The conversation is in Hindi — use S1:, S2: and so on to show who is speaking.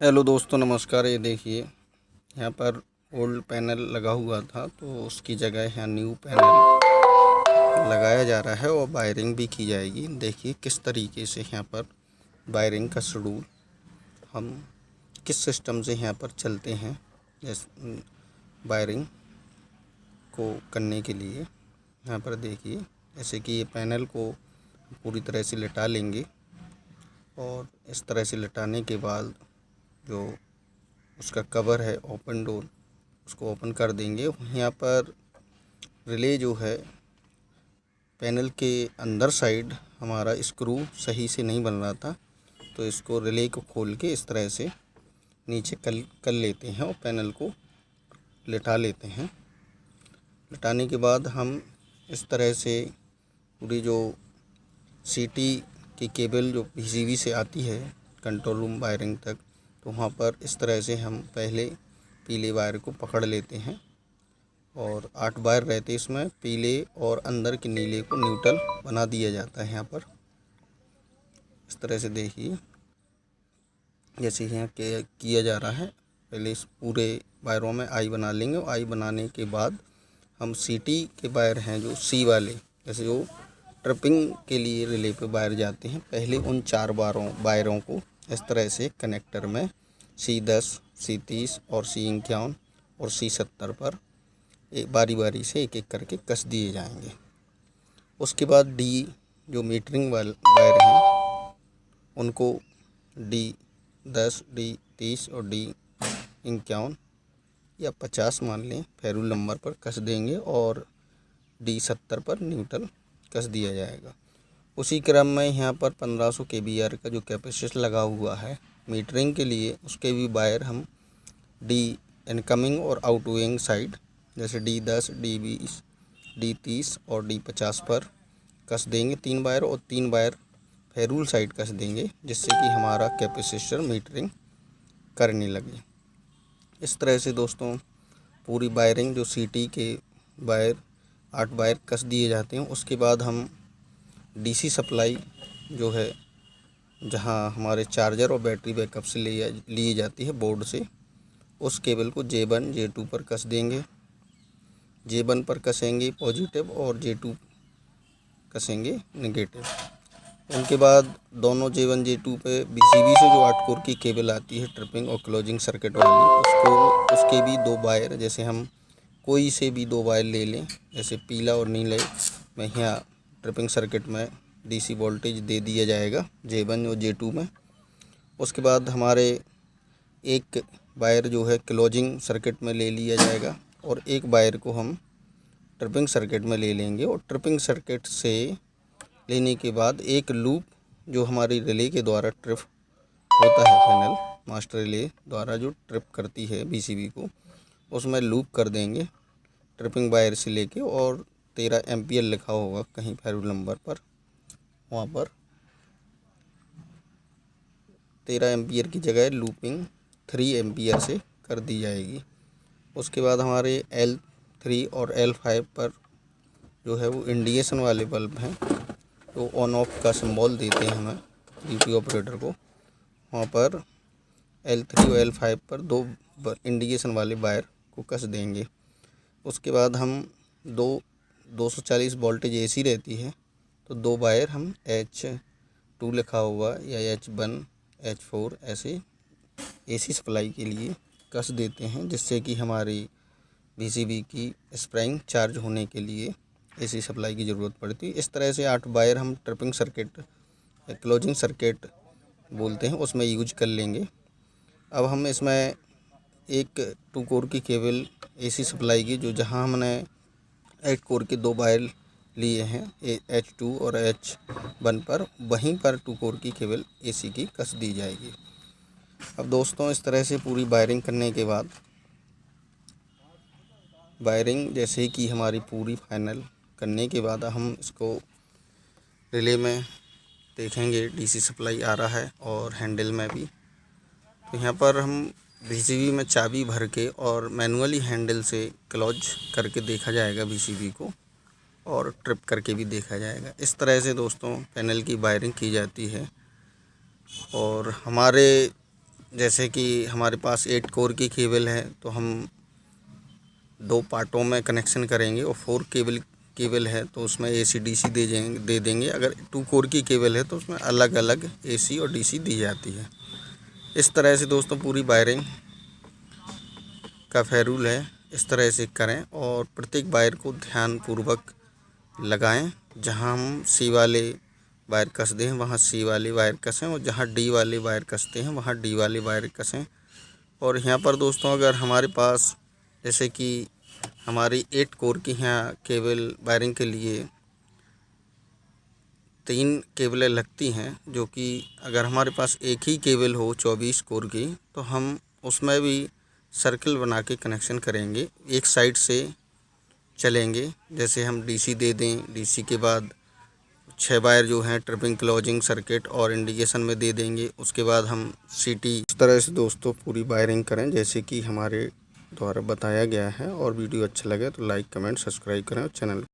S1: हेलो दोस्तों, नमस्कार। ये देखिए, यहाँ पर ओल्ड पैनल लगा हुआ था तो उसकी जगह यहाँ न्यू पैनल लगाया जा रहा है और वायरिंग भी की जाएगी। देखिए किस तरीके से यहाँ पर वायरिंग का शेड्यूल हम किस सिस्टम से यहाँ पर चलते हैं। जैसे वायरिंग को करने के लिए यहाँ पर देखिए, जैसे कि ये पैनल को पूरी तरह से लिटा लेंगे और इस तरह से लिटाने के बाद जो उसका कवर है ओपन डोर, उसको ओपन कर देंगे। यहाँ पर रिले जो है पैनल के अंदर साइड हमारा स्क्रू सही से नहीं बन रहा था, तो इसको रिले को खोल के इस तरह से नीचे कर लेते हैं और पैनल को लिटा लेते हैं। लिटाने के बाद हम इस तरह से पूरी जो सीटी की केबल जो पीसीबी से आती है कंट्रोल रूम वायरिंग तक, तो वहाँ पर इस तरह से हम पहले पीले वायर को पकड़ लेते हैं और 8 वायर रहते इसमें पीले, और अंदर के नीले को न्यूट्रल बना दिया जाता है। यहाँ पर इस तरह से देखिए, जैसे यहाँ किया जा रहा है। पहले इस पूरे वायरों में आई बना लेंगे और आई बनाने के बाद हम सीटी के वायर हैं जो सी वाले, जैसे जो ट्रिपिंग के लिए रिले पे वायर जाते हैं, पहले उन 4 वायरों को इस तरह से कनेक्टर में C10, C30 और C51 और C70 पर बारी बारी से एक एक करके कस दिए जाएंगे। उसके बाद डी जो मीटरिंग वायर हैं उनको D10, D30 और D51 या 50 मान लें फेरूल नंबर पर कस देंगे और D70 पर न्यूट्रल कस दिया जाएगा। उसी क्रम में यहाँ पर 1500 kVAR का जो कैपेसिटर लगा हुआ है मीटरिंग के लिए, उसके भी वायर हम डी इनकमिंग और आउटगोइंग साइड, जैसे D10, D20, D30 और D50 पर कस देंगे 3 वायर, और 3 वायर फेरूल साइड कस देंगे, जिससे कि हमारा कैपेसिटर मीटरिंग करने लगे। इस तरह से दोस्तों पूरी वायरिंग जो सीटी के वायर 8 वायर कस दिए जाते हैं। उसके बाद हम डीसी सप्लाई जो है, जहां हमारे चार्जर और बैटरी बैकअप से ली जाती है बोर्ड से, उस केबल को J1, J2 पर कस देंगे। J1 पर कसेंगे पॉजिटिव और J2 कसेंगे नेगेटिव। उनके बाद दोनों J1, J2 पे बीसीबी से जो 8 कोर की केबल आती है ट्रिपिंग और क्लोजिंग सर्किट वाली, उसके भी 2 वायर, जैसे हम कोई से भी 2 वायर ले लें, जैसे पीला और नीले में यहाँ ट्रिपिंग सर्किट में डीसी वोल्टेज दे दिया जाएगा J1 और J2 में। उसके बाद हमारे एक वायर जो है क्लोजिंग सर्किट में ले लिया जाएगा और एक वायर को हम ट्रिपिंग सर्किट में ले लेंगे। और ट्रिपिंग सर्किट से लेने के बाद एक लूप जो हमारी रिले के द्वारा ट्रिप होता है, पैनल मास्टर रिले द्वारा जो ट्रिप करती है बीसीबी को, उसमें लूप कर देंगे ट्रिपिंग वायर से लेके, और 13 एम्पियर लिखा होगा कहीं फेरूल नंबर पर, वहाँ पर 13 एम्पियर की जगह लूपिंग 3 एम्पियर से कर दी जाएगी। उसके बाद हमारे L3 और L5 पर जो है वो इंडिकेशन वाले बल्ब हैं, तो ऑन ऑफ का सिंबल देते हैं हमें ड्यूटी ऑपरेटर को। वहाँ पर L3 और L5 पर 2 इंडिकेशन वाले वायर को कस देंगे। उसके बाद हम 240 वोल्टेज AC रहती है, तो 2 वायर हम H2 लिखा हुआ या H1, H4 ऐसे AC सप्लाई के लिए कस देते हैं, जिससे कि हमारी बीसीबी की स्प्रिंग चार्ज होने के लिए AC सप्लाई की ज़रूरत पड़ती है। इस तरह से 8 वायर हम ट्रिपिंग सर्किट या क्लोजिंग सर्किट बोलते हैं उसमें यूज कर लेंगे। अब हम इसमें एक 2 कोर की केबल AC सप्लाई की, जो जहां हमने 8 कोर के 2 वायर लिए हैं H2 और H1 पर, वहीं पर 2 कोर की केबल AC की कस दी जाएगी। अब दोस्तों इस तरह से पूरी वायरिंग करने के बाद, वायरिंग जैसे कि हमारी पूरी फाइनल करने के बाद, हम इसको रिले में देखेंगे डीसी सप्लाई आ रहा है और हैंडल में भी। तो यहाँ पर हम बीसीबी में चाबी भर के और मैनुअली हैंडल से क्लोज करके देखा जाएगा बीसीबी को, और ट्रिप करके भी देखा जाएगा। इस तरह से दोस्तों पैनल की वायरिंग की जाती है। और हमारे जैसे कि हमारे पास 8 कोर की केबल है तो हम 2 पार्टों में कनेक्शन करेंगे, और 4 केबल है तो उसमें AC DC दे देंगे। अगर 2 कोर की केबल है तो उसमें अलग अलग AC और DC दी जाती है। इस तरह से दोस्तों पूरी वायरिंग का फेरूल है, इस तरह से करें और प्रत्येक वायर को ध्यानपूर्वक लगाएं। जहां हम C वाले वायर कस दें वहां C वाले वायर कसें, और जहां D वाले वायर कसते हैं वहां D वाले वायर कसें। और यहाँ पर दोस्तों अगर हमारे पास जैसे कि हमारी 8 कोर की यहाँ केबल वायरिंग के लिए 3 केबलें लगती हैं, जो कि अगर हमारे पास एक ही केबल हो 24 कोर की तो हम उसमें भी सर्कल बना के कनेक्शन करेंगे। एक साइड से चलेंगे, जैसे हम DC दे दें, DC के बाद 6 वायर जो हैं ट्रिपिंग क्लोजिंग सर्किट और इंडिकेशन में दे देंगे। उसके बाद हम CT इस तरह से दोस्तों पूरी वायरिंग करें जैसे कि हमारे द्वारा बताया गया है। और वीडियो अच्छा लगे तो लाइक कमेंट सब्सक्राइब करें और चैनल